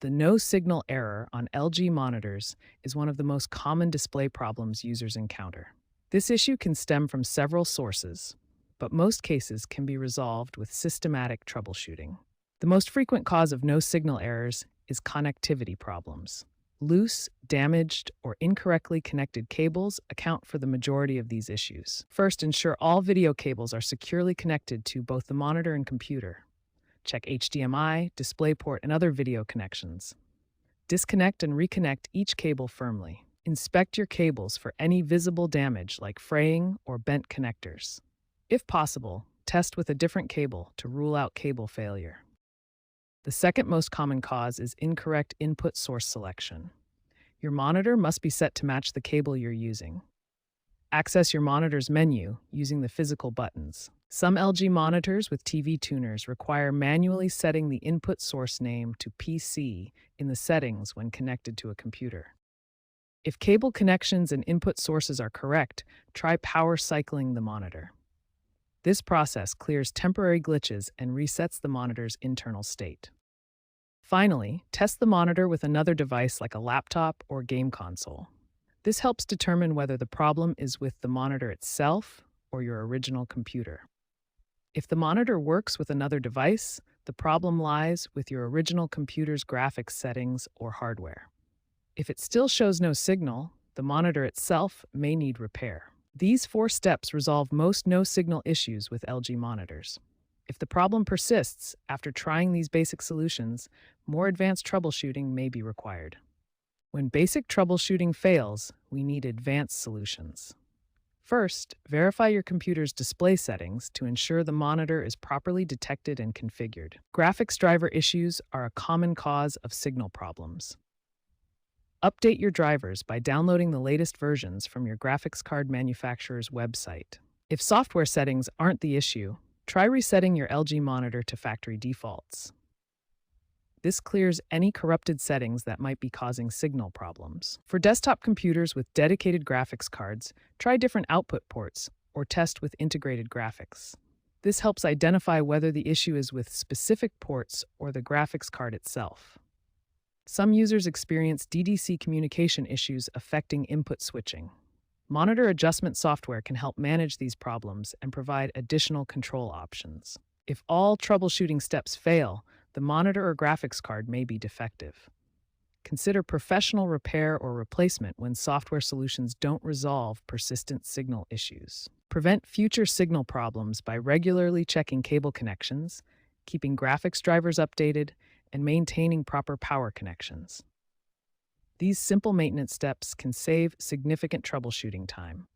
The no signal error on LG monitors is one of the most common display problems users encounter. This issue can stem from several sources, but most cases can be resolved with systematic troubleshooting. The most frequent cause of no signal errors is connectivity problems. Loose, damaged, or incorrectly connected cables account for the majority of these issues. First, ensure all video cables are securely connected to both the monitor and computer. Check HDMI, DisplayPort, and other video connections. Disconnect and reconnect each cable firmly. Inspect your cables for any visible damage like fraying or bent connectors. If possible, test with a different cable to rule out cable failure. The second most common cause is incorrect input source selection. Your monitor must be set to match the cable you're using. Access your monitor's menu using the physical buttons. Some LG monitors with TV tuners require manually setting the input source name to PC in the settings when connected to a computer. If cable connections and input sources are correct, try power cycling the monitor. This process clears temporary glitches and resets the monitor's internal state. Finally, test the monitor with another device like a laptop or game console. This helps determine whether the problem is with the monitor itself or your original computer. If the monitor works with another device, the problem lies with your original computer's graphics settings or hardware. If it still shows no signal, the monitor itself may need repair. These 4 steps resolve most no-signal issues with LG monitors. If the problem persists after trying these basic solutions, more advanced troubleshooting may be required. When basic troubleshooting fails, we need advanced solutions. First, verify your computer's display settings to ensure the monitor is properly detected and configured. Graphics driver issues are a common cause of signal problems. Update your drivers by downloading the latest versions from your graphics card manufacturer's website. If software settings aren't the issue, try resetting your LG monitor to factory defaults. This clears any corrupted settings that might be causing signal problems. For desktop computers with dedicated graphics cards, try different output ports or test with integrated graphics. This helps identify whether the issue is with specific ports or the graphics card itself. Some users experience DDC communication issues affecting input switching. Monitor adjustment software can help manage these problems and provide additional control options. If all troubleshooting steps fail, the monitor or graphics card may be defective. Consider professional repair or replacement when software solutions don't resolve persistent signal issues. Prevent future signal problems by regularly checking cable connections, keeping graphics drivers updated, and maintaining proper power connections. These simple maintenance steps can save significant troubleshooting time.